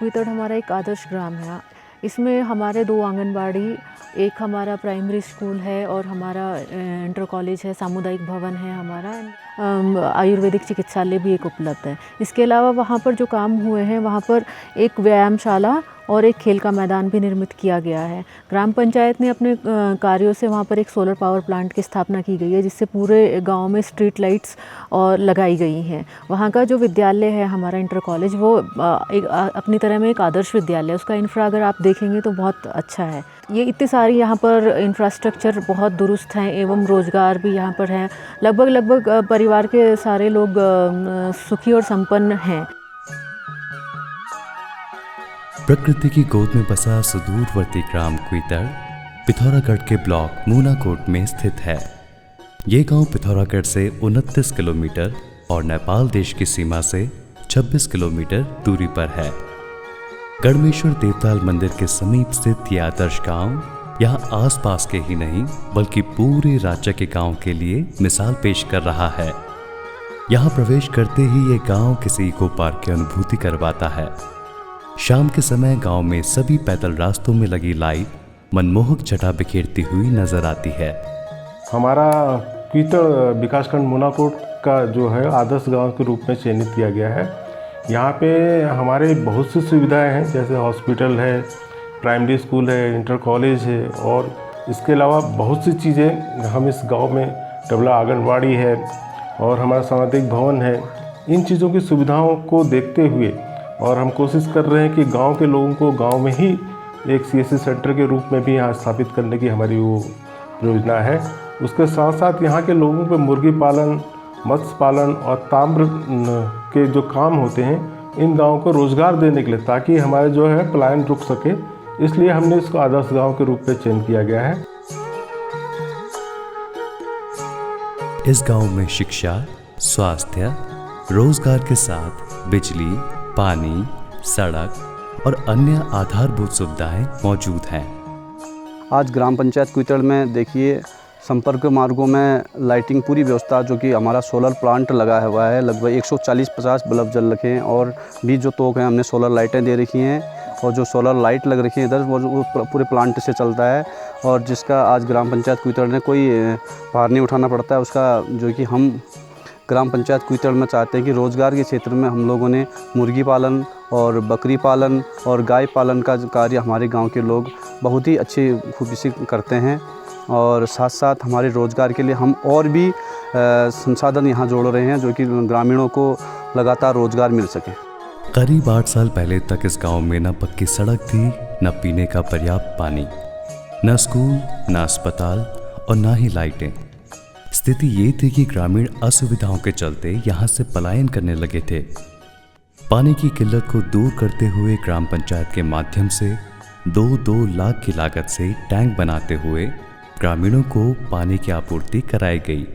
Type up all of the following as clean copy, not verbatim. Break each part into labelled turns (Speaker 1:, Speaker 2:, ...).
Speaker 1: कुईतड़ हमारा एक आदर्श ग्राम है। इसमें हमारे 2 आंगनबाड़ी, एक हमारा प्राइमरी स्कूल है और हमारा इंटर कॉलेज है, सामुदायिक भवन है हमारा, आयुर्वेदिक चिकित्सालय भी एक उपलब्ध है। इसके अलावा वहाँ पर जो काम हुए हैं, वहाँ पर एक व्यायामशाला और एक खेल का मैदान भी निर्मित किया गया है। ग्राम पंचायत ने अपने कार्यों से वहाँ पर एक सोलर पावर प्लांट की स्थापना की गई है, जिससे पूरे गांव में स्ट्रीट लाइट्स और लगाई गई हैं। वहाँ का जो विद्यालय है हमारा इंटर कॉलेज, वो एक अपनी तरह में एक आदर्श विद्यालय है। उसका इंफ्रा अगर आप देखेंगे तो बहुत अच्छा है। ये इतनी सारी यहाँ पर इंफ्रास्ट्रक्चर बहुत दुरुस्त हैं एवं रोज़गार भी यहाँ पर है। लगभग परिवार के सारे लोग सुखी और संपन्न हैं।
Speaker 2: प्रकृति की गोद में बसा सुदूरवर्ती ग्राम कुईतड़ पिथौरागढ़ के ब्लॉक मूनाकोट में स्थित है। ये गांव पिथौरागढ़ से 29 किलोमीटर और नेपाल देश की सीमा से 26 किलोमीटर दूरी पर है। गढ़मेश्वर देवताल मंदिर के समीप स्थित यह आदर्श गांव यहाँ आसपास के ही नहीं बल्कि पूरे राज्य के गांव के लिए मिसाल पेश कर रहा है। यहाँ प्रवेश करते ही ये गांव किसी इको पार्क की अनुभूति करवाता है। शाम के समय गांव में सभी पैदल रास्तों में लगी लाइट मनमोहक छटा बिखेरती हुई नजर आती है।
Speaker 3: हमारा कुईतड़ विकासखंड मूनाकोट का जो है आदर्श गांव के रूप में चयनित किया गया है। यहाँ पे हमारे बहुत सी सुविधाएं हैं, जैसे हॉस्पिटल है, प्राइमरी स्कूल है, इंटर कॉलेज है और इसके अलावा बहुत सी चीज़ें हम इस गांव में, डबला आंगनबाड़ी है और हमारा सामुदायिक भवन है। इन चीज़ों की सुविधाओं को देखते हुए और हम कोशिश कर रहे हैं कि गांव के लोगों को गांव में ही एक सीएससी सेंटर के रूप में भी यहाँ स्थापित करने की हमारी वो योजना है। उसके साथ साथ यहाँ के लोगों पे मुर्गी पालन, मत्स्य पालन और ताम्र के जो काम होते हैं, इन गाँव को रोज़गार देने के लिए, ताकि हमारे जो है पलायन रुक सके, इसलिए हमने इसको आदर्श गाँव के रूप में चयन किया गया है।
Speaker 2: इस गांव में शिक्षा, स्वास्थ्य, रोजगार के साथ बिजली, पानी, सड़क और अन्य आधारभूत सुविधाएं मौजूद हैं।
Speaker 4: आज ग्राम पंचायत कुईतड़ में देखिए संपर्क मार्गों में लाइटिंग पूरी व्यवस्था, जो कि हमारा सोलर प्लांट लगा हुआ है। लगभग 140-50 बल्ब जल रखे हैं और भी जो तोक हैं हमने सोलर लाइटें दे रखी हैं और जो सोलर लाइट लग रखी है इधर वो पूरे प्लांट से चलता है और जिसका आज ग्राम पंचायत कुईतड़ ने कोई भार नहीं उठाना पड़ता है उसका, जो कि हम ग्राम पंचायत कुईतड़ में चाहते हैं कि रोज़गार के क्षेत्र में हम लोगों ने मुर्गी पालन और बकरी पालन और गाय पालन का कार्य हमारे गांव के लोग बहुत ही अच्छी खूबी से करते हैं और साथ साथ हमारे रोज़गार के लिए हम और भी संसाधन यहाँ जोड़ रहे हैं, जो कि ग्रामीणों को लगातार रोज़गार मिल सके।
Speaker 2: करीब 8 साल पहले तक इस गांव में न पक्की सड़क थी, न पीने का पर्याप्त पानी, न स्कूल, न अस्पताल और न ही लाइटें। स्थिति ये थी कि ग्रामीण असुविधाओं के चलते यहाँ से पलायन करने लगे थे। पानी की किल्लत को दूर करते हुए ग्राम पंचायत के माध्यम से 2 लाख की लागत से टैंक बनाते हुए ग्रामीणों को पानी की आपूर्ति कराई गई।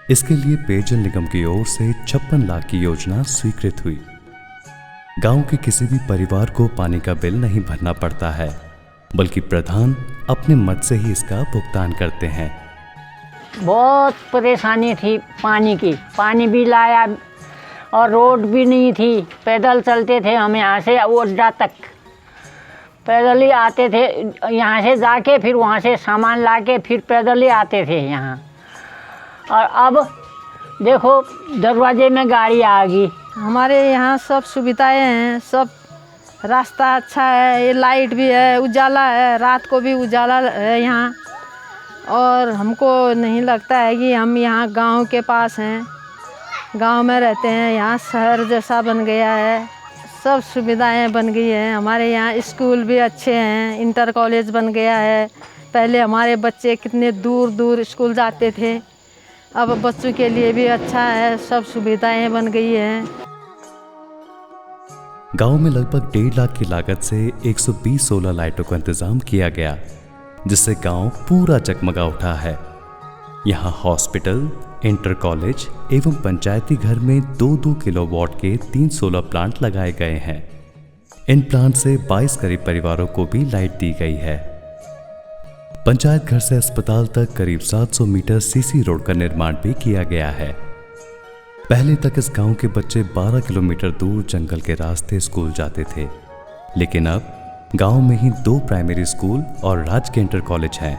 Speaker 2: इसके लिए पेयजल निगम की ओर से 56 लाख की योजना स्वीकृत हुई। गांव के किसी भी परिवार को पानी का बिल नहीं भरना पड़ता है, बल्कि प्रधान अपने मद से ही इसका भुगतान करते हैं।
Speaker 5: बहुत परेशानी थी पानी की, पानी भी लाया और रोड भी नहीं थी। पैदल चलते थे हम यहाँ से ओड्डा तक, पैदल ही आते थे। यहाँ से जाके फिर वहाँ से सामान लाके फिर पैदल ही आते थे यहाँ। और अब देखो दरवाजे में गाड़ी आ गई।
Speaker 6: हमारे यहाँ सब सुविधाएं हैं, सब रास्ता अच्छा है, ये लाइट भी है, उजाला है, रात को भी उजाला है यहाँ। और हमको नहीं लगता है कि हम यहाँ गांव के पास हैं, गांव में रहते हैं। यहाँ शहर जैसा बन गया है, सब सुविधाएं बन गई हैं। हमारे यहाँ स्कूल भी अच्छे हैं, इंटर कॉलेज बन गया है। पहले हमारे बच्चे कितने दूर दूर स्कूल जाते थे, अब बच्चों के लिए भी अच्छा है, सब सुविधाएं बन गई हैं।
Speaker 2: गांव में लगभग 1.5 लाख की लागत से 120 सोलर लाइटों का इंतजाम किया गया, जिससे गांव पूरा जगमगा उठा है। यहाँ हॉस्पिटल, इंटर कॉलेज एवं पंचायती घर में 2-2 किलोवाट के 3 सोलर प्लांट लगाए गए हैं। इन प्लांट से 22 करीब परिवारों को भी लाइट दी गई है। पंचायत घर से अस्पताल तक करीब 700 मीटर सीसी रोड का निर्माण भी किया गया है। पहले तक इस गांव के बच्चे 12 किलोमीटर दूर जंगल के रास्ते स्कूल जाते थे, लेकिन अब गांव में ही 2 प्राइमरी स्कूल और राजकीय इंटर कॉलेज हैं।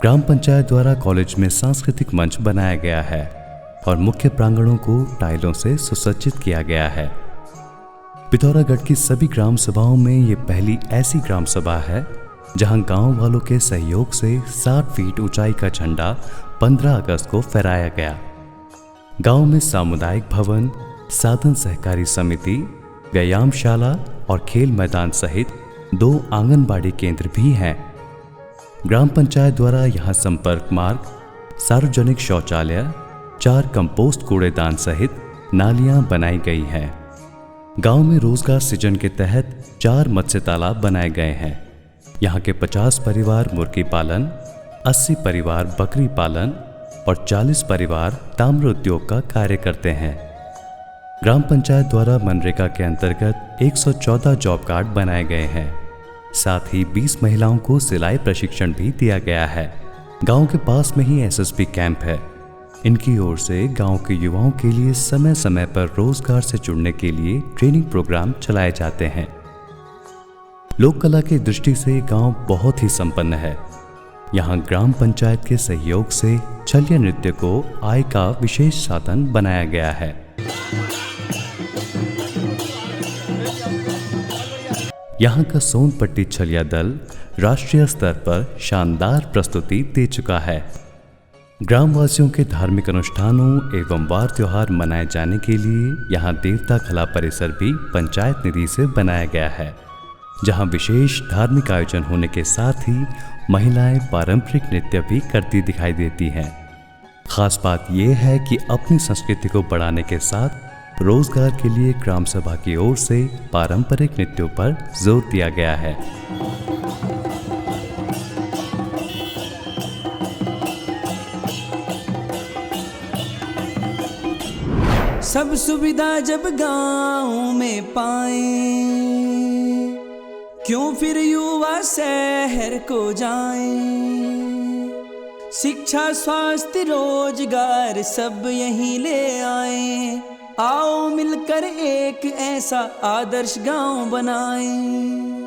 Speaker 2: ग्राम पंचायत द्वारा कॉलेज में सांस्कृतिक मंच बनाया गया है और मुख्य प्रांगणों को टाइलों से सुसज्जित किया गया है। पिथौरागढ़ की सभी ग्राम सभाओं में ये पहली ऐसी ग्राम सभा है जहां गांव वालों के सहयोग से 60 फीट ऊंचाई का झंडा 15 अगस्त को फहराया गया। गांव में सामुदायिक भवन, साधन सहकारी समिति, व्यायामशाला और खेल मैदान सहित 2 आंगनबाड़ी केंद्र भी हैं। ग्राम पंचायत द्वारा यहां संपर्क मार्ग, सार्वजनिक शौचालय, 4 कंपोस्ट कूड़ेदान सहित नालियां बनाई गई हैं। गांव में रोजगार सृजन के तहत 4 मत्स्य तालाब बनाए गए हैं। यहाँ के 50 परिवार मुर्गी पालन, 80 परिवार बकरी पालन और 40 परिवार ताम्र उद्योग का कार्य करते हैं। ग्राम पंचायत द्वारा मनरेगा के अंतर्गत 114 जॉब कार्ड बनाए गए हैं। साथ ही 20 महिलाओं को सिलाई प्रशिक्षण भी दिया गया है। गांव के पास में ही एसएसबी कैंप है। इनकी ओर से गांव के युवाओं के लिए समय समय पर रोजगार से जुड़ने के लिए ट्रेनिंग प्रोग्राम चलाए जाते हैं। लोक कला की दृष्टि से गांव बहुत ही संपन्न है। यहाँ ग्राम पंचायत के सहयोग से छलिया नृत्य को आय का विशेष साधन बनाया गया है। यहाँ का सोनपट्टी छलिया दल राष्ट्रीय स्तर पर शानदार प्रस्तुति दे चुका है। ग्रामवासियों के धार्मिक अनुष्ठानों एवं वार त्योहार मनाए जाने के लिए यहाँ देवता कला परिसर भी पंचायत निधि से बनाया गया है, जहाँ विशेष धार्मिक आयोजन होने के साथ ही महिलाएं पारंपरिक नृत्य भी करती दिखाई देती हैं। खास बात यह है कि अपनी संस्कृति को बढ़ाने के साथ रोजगार के लिए ग्राम सभा की ओर से पारंपरिक नृत्यों पर जोर दिया गया है।
Speaker 7: सब सुविधा जब गांव में पाएं, क्यों फिर युवा शहर को जाएं। शिक्षा, स्वास्थ्य, रोजगार सब यहीं ले आएं। आओ मिलकर एक ऐसा आदर्श गांव बनाएं।